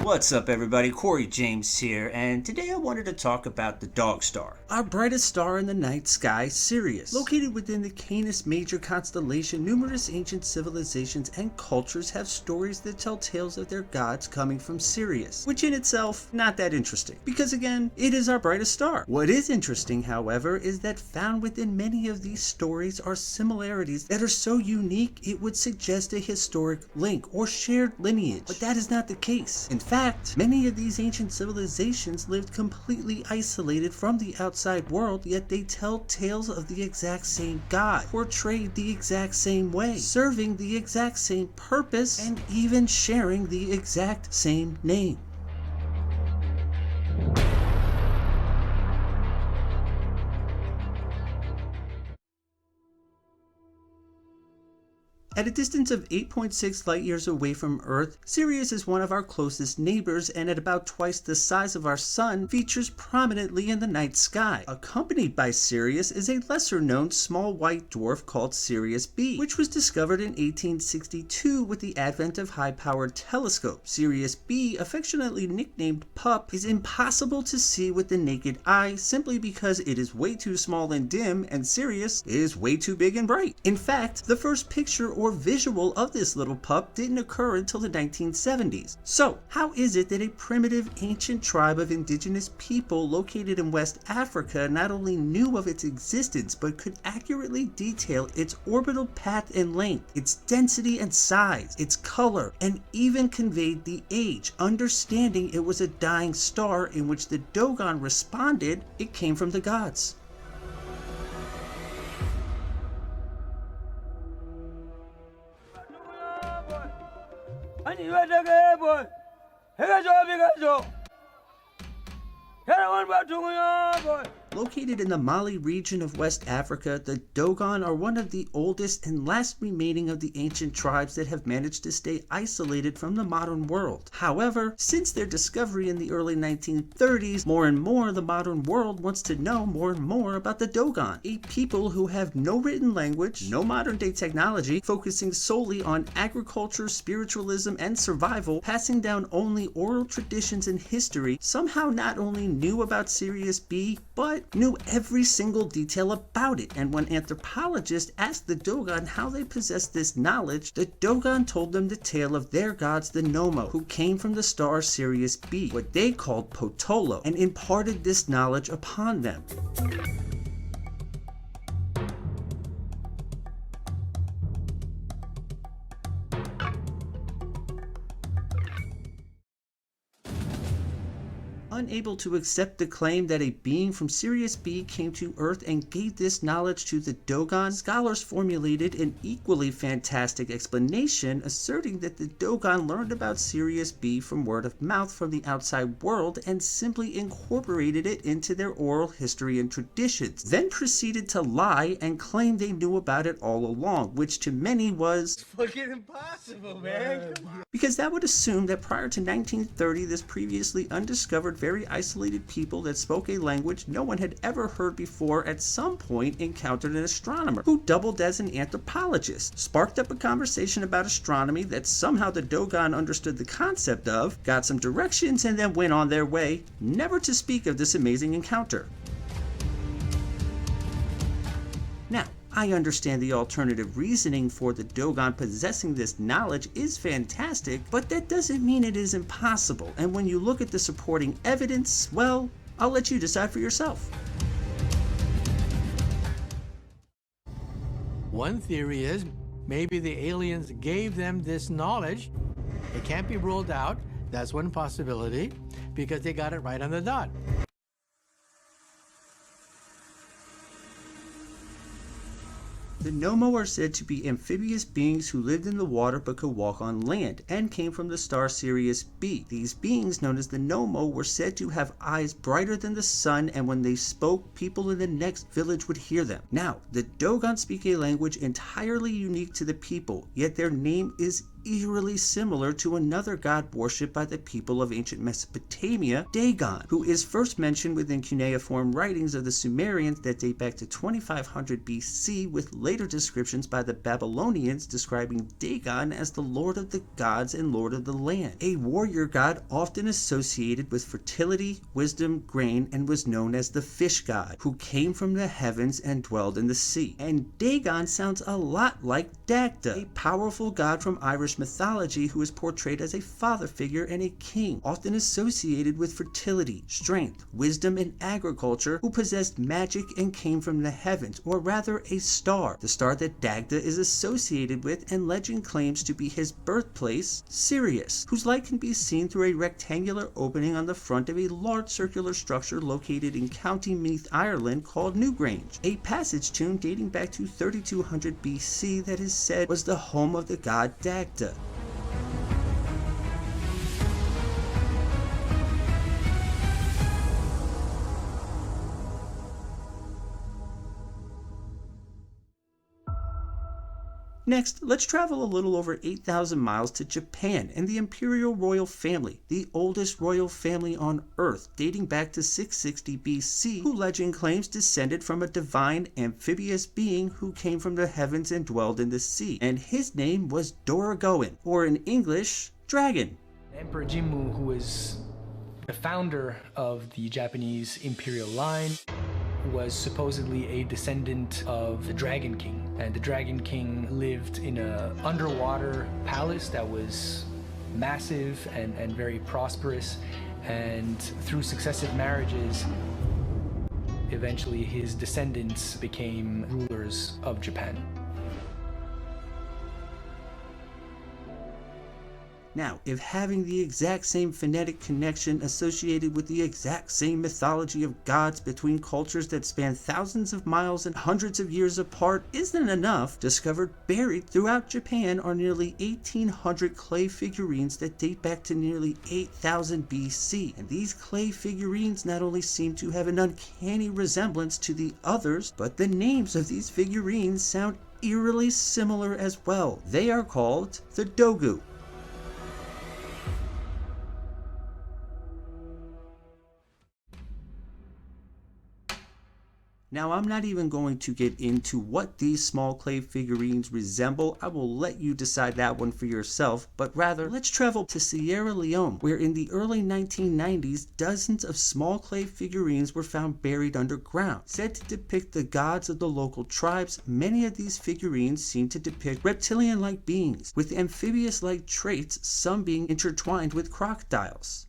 What's up, everybody? Corey James here, and today I wanted to talk about the Dog Star, our brightest star in the night sky, Sirius. Located within the Canis Major constellation, numerous ancient civilizations and cultures have stories that tell tales of their gods coming from Sirius, which in itself, not that interesting, because again, it is our brightest star. What is interesting, however, is that found within many of these stories are similarities that are so unique it would suggest a historic link or shared lineage, but that is not the case. In fact, many of these ancient civilizations lived completely isolated from the outside world, yet they tell tales of the exact same god, portrayed the exact same way, serving the exact same purpose, and even sharing the exact same name. At a distance of 8.6 light years away from Earth, Sirius is one of our closest neighbors, and at about twice the size of our sun, features prominently in the night sky. Accompanied by Sirius is a lesser known small white dwarf called Sirius B, which was discovered in 1862 with the advent of high-powered telescopes. Sirius B, affectionately nicknamed Pup, is impossible to see with the naked eye simply because it is way too small and dim, and Sirius is way too big and bright. In fact, the first picture or visual of this little pup didn't occur until the 1970s. So, how is it that a primitive ancient tribe of indigenous people located in West Africa not only knew of its existence but could accurately detail its orbital path and length, its density and size, its color, and even conveyed the age, understanding it was a dying star in which the Dogon responded it came from the gods? 아니 왜 저게 뭐 해가 저 비가 저 해랑을 맞추고요 뭐. Located in the Mali region of West Africa, the Dogon are one of the oldest and last remaining of the ancient tribes that have managed to stay isolated from the modern world. However, since their discovery in the early 1930s, more and more the modern world wants to know more and more about the Dogon, a people who have no written language, no modern day technology, focusing solely on agriculture, spiritualism, and survival, passing down only oral traditions and history, somehow not only knew about Sirius B, but knew every single detail about it. And when anthropologists asked the Dogon how they possessed this knowledge, the Dogon told them the tale of their gods, the Nommo, who came from the star Sirius B, what they called Potolo, and imparted this knowledge upon them. Unable to accept the claim that a being from Sirius B came to Earth and gave this knowledge to the Dogon, scholars formulated an equally fantastic explanation, asserting that the Dogon learned about Sirius B from word of mouth from the outside world and simply incorporated it into their oral history and traditions, then proceeded to lie and claim they knew about it all along, which to many was fucking impossible, man. Come on. Because that would assume that prior to 1930, this previously undiscovered, very isolated people that spoke a language no one had ever heard before at some point encountered an astronomer who doubled as an anthropologist, sparked up a conversation about astronomy that somehow the Dogon understood the concept of, got some directions, and then went on their way, never to speak of this amazing encounter. Now, I understand the alternative reasoning for the Dogon possessing this knowledge is fantastic, but that doesn't mean it is impossible, and when you look at the supporting evidence, well, I'll let you decide for yourself. One theory is maybe the aliens gave them this knowledge. It can't be ruled out. That's one possibility, because they got it right on the dot. The Nommo are said to be amphibious beings who lived in the water but could walk on land, and came from the star Sirius B. These beings, known as the Nommo, were said to have eyes brighter than the sun, and when they spoke, people in the next village would hear them. Now, the Dogon speak a language entirely unique to the people, yet their name is eerily similar to another god worshipped by the people of ancient Mesopotamia, Dagon, who is first mentioned within cuneiform writings of the Sumerians that date back to 2500 BC, with later descriptions by the Babylonians describing Dagon as the lord of the gods and lord of the land, a warrior god often associated with fertility, wisdom, grain, and was known as the fish god, who came from the heavens and dwelled in the sea. And Dagon sounds a lot like Dagda, a powerful god from Irish mythology who is portrayed as a father figure and a king, often associated with fertility, strength, wisdom, and agriculture, who possessed magic and came from the heavens, or rather a star, the star that Dagda is associated with, and legend claims to be his birthplace, Sirius, whose light can be seen through a rectangular opening on the front of a large circular structure located in County Meath, Ireland, called Newgrange, a passage tune dating back to 3200 BC that is said was the home of the god Dagda. Next, let's travel a little over 8,000 miles to Japan and the Imperial Royal Family, the oldest royal family on Earth, dating back to 660 BC, who legend claims descended from a divine amphibious being who came from the heavens and dwelled in the sea, and his name was Dorigoan, or in English, dragon. Emperor Jimmu, who was the founder of the Japanese imperial line, was supposedly a descendant of the Dragon King. And the Dragon King lived in an underwater palace that was massive and very prosperous. And through successive marriages, eventually his descendants became rulers of Japan. Now, if having the exact same phonetic connection associated with the exact same mythology of gods between cultures that span thousands of miles and hundreds of years apart isn't enough, discovered buried throughout Japan are nearly 1,800 clay figurines that date back to nearly 8,000 BC. And these clay figurines not only seem to have an uncanny resemblance to the others, but the names of these figurines sound eerily similar as well. They are called the Dogu. Now, I'm not even going to get into what these small clay figurines resemble. I will let you decide that one for yourself, but rather, let's travel to Sierra Leone, where in the early 1990s, dozens of small clay figurines were found buried underground. Said to depict the gods of the local tribes, many of these figurines seem to depict reptilian-like beings, with amphibious-like traits, some being intertwined with crocodiles.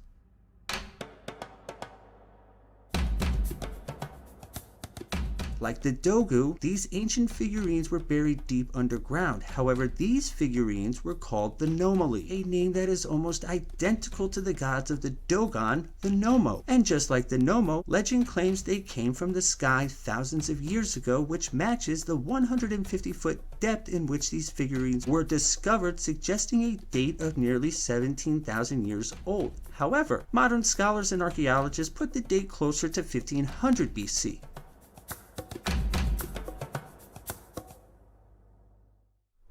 Like the Dogu, these ancient figurines were buried deep underground. However, these figurines were called the Nomoli, a name that is almost identical to the gods of the Dogon, the Nomo. And just like the Nomo, legend claims they came from the sky thousands of years ago, which matches the 150-foot depth in which these figurines were discovered, suggesting a date of nearly 17,000 years old. However, modern scholars and archaeologists put the date closer to 1500 BC.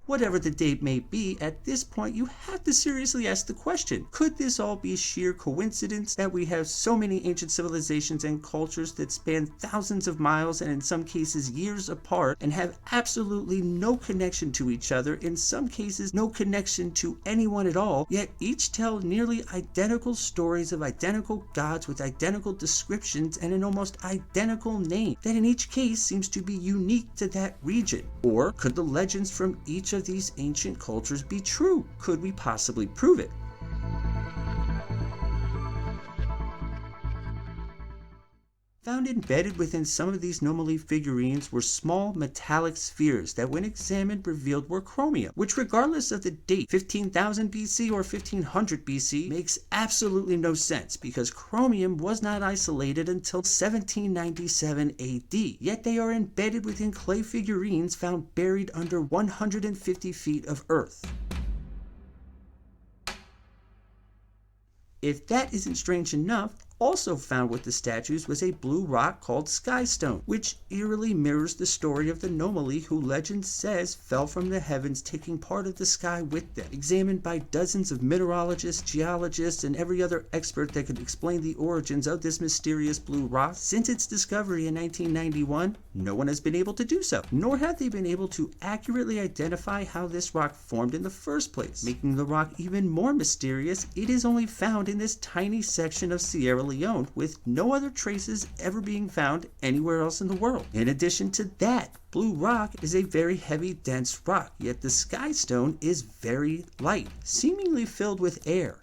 Whatever the date may be, at this point you have to seriously ask the question, could this all be sheer coincidence that we have so many ancient civilizations and cultures that span thousands of miles and in some cases years apart and have absolutely no connection to each other, in some cases no connection to anyone at all, yet each tell nearly identical stories of identical gods with identical descriptions and an almost identical name that in each case seems to be unique to that region? Or could the legends from each of these ancient cultures be true? Could we possibly prove it? Found embedded within some of these Nomoli figurines were small metallic spheres that when examined revealed were chromium, which regardless of the date, 15,000 BC or 1500 BC, makes absolutely no sense because chromium was not isolated until 1797 AD, yet they are embedded within clay figurines found buried under 150 feet of earth. If that isn't strange enough, Also found with the statues was a blue rock called Skystone, which eerily mirrors the story of the Nomoli, who legend says fell from the heavens, taking part of the sky with them. Examined by dozens of mineralogists, geologists, and every other expert that could explain the origins of this mysterious blue rock, since its discovery in 1991, no one has been able to do so, nor have they been able to accurately identify how this rock formed in the first place. Making the rock even more mysterious, it is only found in this tiny section of Sierra Leone, with no other traces ever being found anywhere else in the world. In addition to that, blue rock is a very heavy, dense rock, yet the Skystone is very light, seemingly filled with air.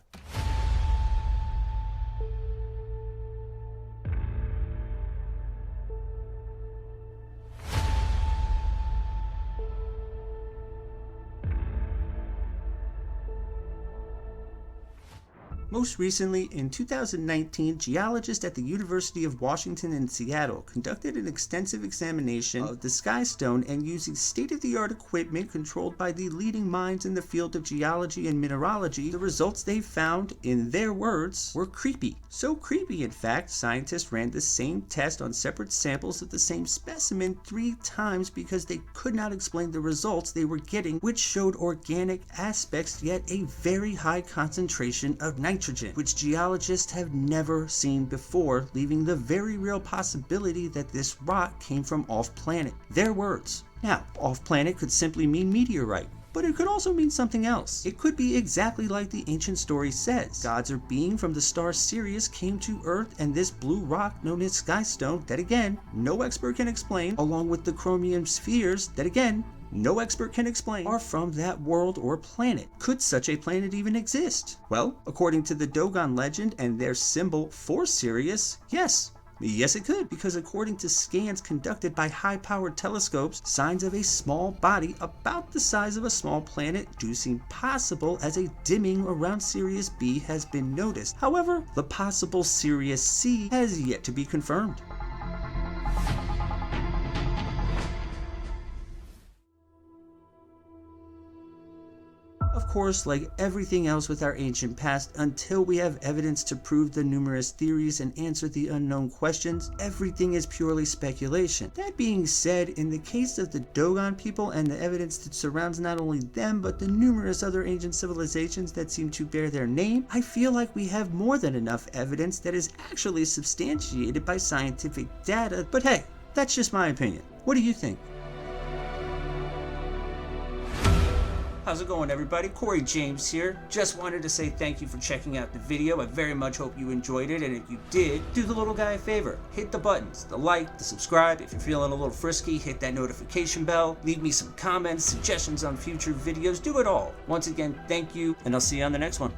Most recently, in 2019, geologists at the University of Washington in Seattle conducted an extensive examination of the Skystone, and using state-of-the-art equipment controlled by the leading minds in the field of geology and mineralogy, the results they found, in their words, were creepy. So creepy, in fact, scientists ran the same test on separate samples of the same specimen 3 times because they could not explain the results they were getting, which showed organic aspects yet a very high concentration of nitrogen, which geologists have never seen before, leaving the very real possibility that this rock came from off-planet. Their words. Now, off-planet could simply mean meteorite, but it could also mean something else. It could be exactly like the ancient story says. Gods or being from the star Sirius came to Earth, and this blue rock known as Skystone, that again, no expert can explain, along with the chromium spheres, that again, no expert can explain, are from that world or planet. Could such a planet even exist? Well, according to the Dogon legend and their symbol for Sirius, yes. Yes, it could, because according to scans conducted by high-powered telescopes, signs of a small body about the size of a small planet do seem possible, as a dimming around Sirius B has been noticed. However, the possible Sirius C has yet to be confirmed. Of course, like everything else with our ancient past, until we have evidence to prove the numerous theories and answer the unknown questions, everything is purely speculation. That being said, in the case of the Dogon people and the evidence that surrounds not only them but the numerous other ancient civilizations that seem to bear their name, I feel like we have more than enough evidence that is actually substantiated by scientific data. But hey, that's just my opinion. What do you think? How's it going, everybody? Corey James here. Just wanted to say thank you for checking out the video. I very much hope you enjoyed it, and if you did, do the little guy a favor. Hit the buttons, the like, the subscribe. If you're feeling a little frisky, hit that notification bell. Leave me some comments, suggestions on future videos. Do it all. Once again, thank you, and I'll see you on the next one.